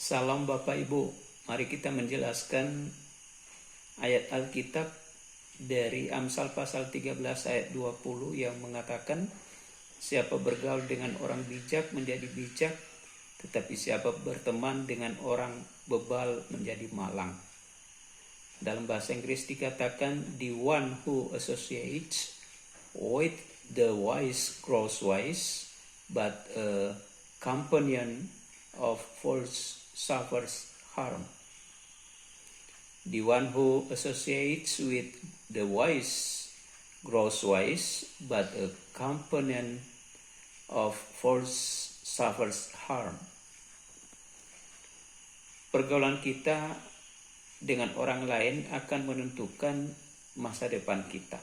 Salam Bapak Ibu, mari kita menjelaskan ayat Alkitab dari Amsal pasal 13 ayat 20 yang mengatakan, siapa bergaul dengan orang bijak menjadi bijak, tetapi siapa berteman dengan orang bebal menjadi malang. Dalam bahasa Inggris dikatakan, the one who associates with the wise grows wise, but a companion of fools suffers harm. The one who associates with the wise grows wise, but a companion of fools suffers harm. Pergaulan kita dengan orang lain akan menentukan masa depan kita.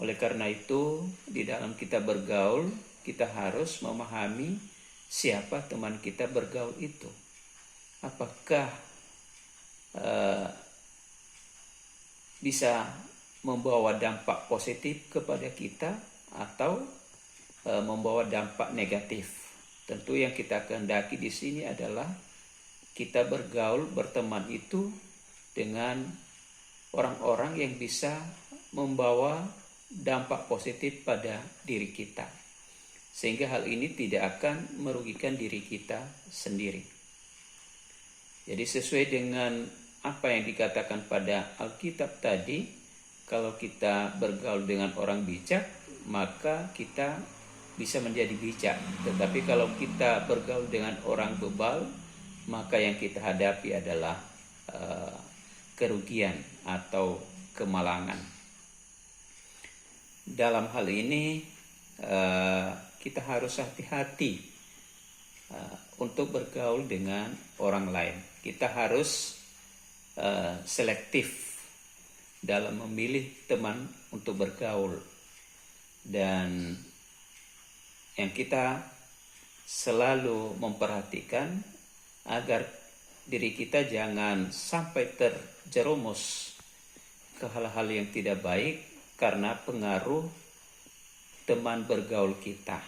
Oleh karena itu, di dalam kita bergaul, kita harus memahami siapa teman kita bergaul itu. Apakah bisa membawa dampak positif kepada kita atau membawa dampak negatif. Tentu yang kita kehendaki di sini adalah kita bergaul, berteman itu dengan orang-orang yang bisa membawa dampak positif pada diri kita, sehingga hal ini tidak akan merugikan diri kita sendiri. Jadi sesuai dengan apa yang dikatakan pada Alkitab tadi, kalau kita bergaul dengan orang bijak, maka kita bisa menjadi bijak. Tetapi kalau kita bergaul dengan orang bebal, maka yang kita hadapi adalah kerugian atau kemalangan. Dalam hal ini kita harus hati-hati untuk bergaul dengan orang lain. Kita harus selektif dalam memilih teman untuk bergaul, dan yang kita selalu memperhatikan agar diri kita jangan sampai terjerumus ke hal-hal yang tidak baik karena pengaruh teman bergaul kita.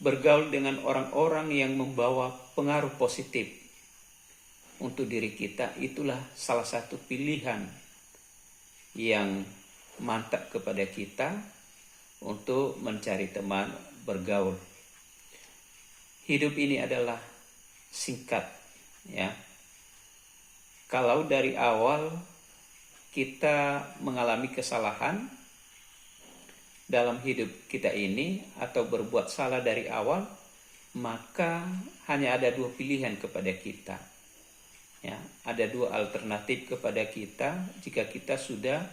Bergaul dengan orang-orang yang membawa pengaruh positif untuk diri kita, itulah salah satu pilihan yang mantap kepada kita untuk mencari teman bergaul. Hidup ini adalah singkat, ya. Kalau dari awal kita mengalami kesalahan dalam hidup kita ini atau berbuat salah dari awal, maka hanya ada dua pilihan kepada kita. Ya, ada dua alternatif kepada kita jika kita sudah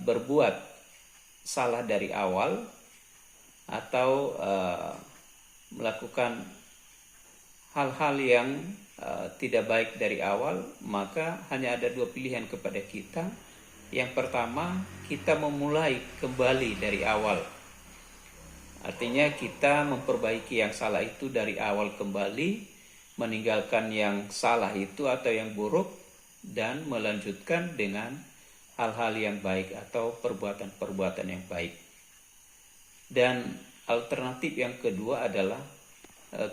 berbuat salah dari awal atau melakukan hal-hal yang tidak baik dari awal, maka hanya ada dua pilihan kepada kita. Yang pertama, kita memulai kembali dari awal. Artinya kita memperbaiki yang salah itu dari awal kembali, meninggalkan yang salah itu atau yang buruk, dan melanjutkan dengan hal-hal yang baik atau perbuatan-perbuatan yang baik. Dan alternatif yang kedua adalah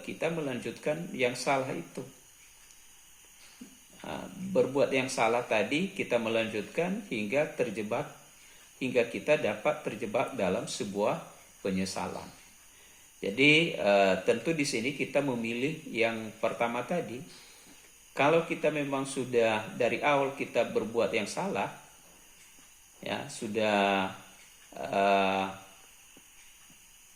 kita melanjutkan yang salah itu. Berbuat yang salah tadi kita melanjutkan hingga kita dapat terjebak dalam sebuah penyesalan. Jadi tentu di sini kita memilih yang pertama tadi. Kalau kita memang sudah dari awal kita berbuat yang salah, ya sudah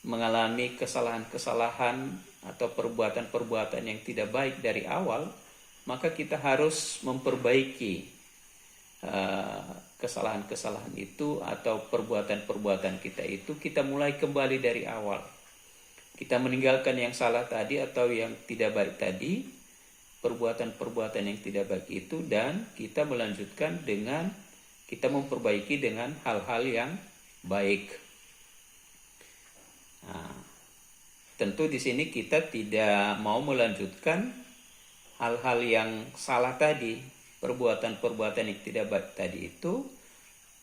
mengalami kesalahan-kesalahan atau perbuatan-perbuatan yang tidak baik dari awal, maka kita harus memperbaiki kesalahan-kesalahan itu atau perbuatan-perbuatan kita itu. Kita mulai kembali dari awal. Kita meninggalkan yang salah tadi atau yang tidak baik tadi, perbuatan-perbuatan yang tidak baik itu, dan kita melanjutkan dengan kita memperbaiki dengan hal-hal yang baik. Nah, tentu di sini kita tidak mau melanjutkan hal-hal yang salah tadi, perbuatan-perbuatan yang tidak baik tadi itu.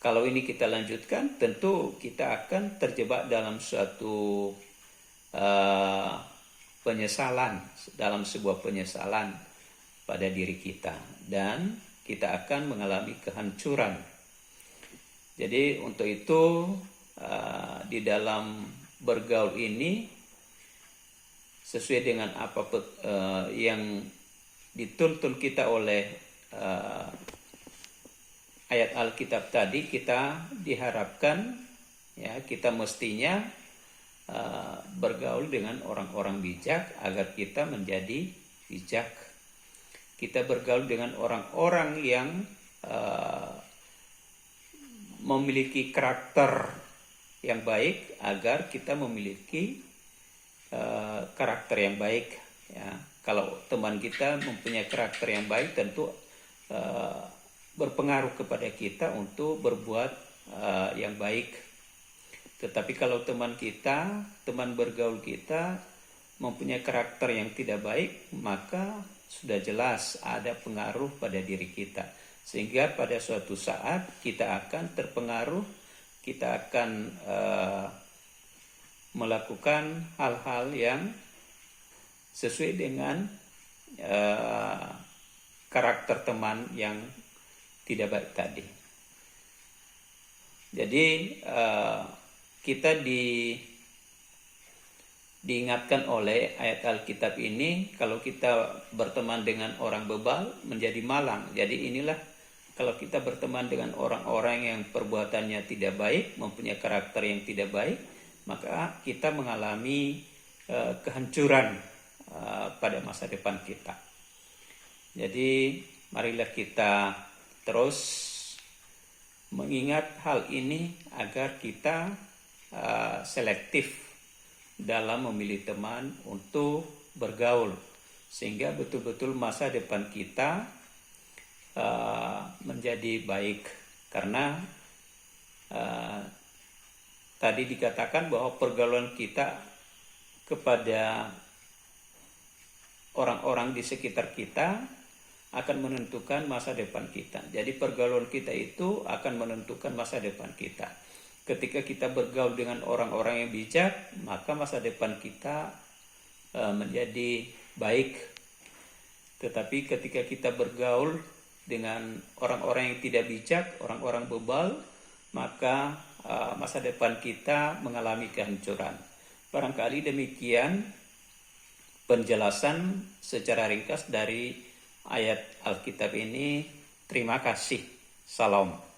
Kalau ini kita lanjutkan, tentu kita akan terjebak dalam suatu penyesalan, dalam sebuah penyesalan pada diri kita, dan kita akan mengalami kehancuran. Jadi untuk itu di dalam bergaul ini, sesuai dengan apa yang dituntun kita oleh ayat Alkitab tadi, kita diharapkan, ya, kita mestinya bergaul dengan orang-orang bijak agar kita menjadi bijak. Kita bergaul dengan orang-orang yang memiliki karakter yang baik agar kita memiliki karakter yang baik. Ya, kalau teman kita mempunyai karakter yang baik, tentu berpengaruh kepada kita untuk berbuat yang baik. Tetapi kalau teman bergaul kita mempunyai karakter yang tidak baik, maka sudah jelas ada pengaruh pada diri kita. Sehingga pada suatu saat kita akan terpengaruh, kita akan melakukan hal-hal yang sesuai dengan karakter teman yang tidak baik tadi. Jadi kita diingatkan oleh ayat Alkitab ini, kalau kita berteman dengan orang bebal menjadi malang. Jadi inilah, kalau kita berteman dengan orang-orang yang perbuatannya tidak baik, mempunyai karakter yang tidak baik, maka kita mengalami kehancuran pada masa depan kita. Jadi marilah kita terus mengingat hal ini agar kita selektif dalam memilih teman untuk bergaul, sehingga betul-betul masa depan kita menjadi baik. Karena tadi dikatakan bahwa pergaulan kita kepada orang-orang di sekitar kita akan menentukan masa depan kita. Jadi pergaulan kita itu akan menentukan masa depan kita. Ketika kita bergaul dengan orang-orang yang bijak, maka masa depan kita menjadi baik. Tetapi ketika kita bergaul dengan orang-orang yang tidak bijak, orang-orang bebal, maka masa depan kita mengalami kehancuran. Barangkali demikian penjelasan secara ringkas dari ayat Alkitab ini. Terima kasih. Salam.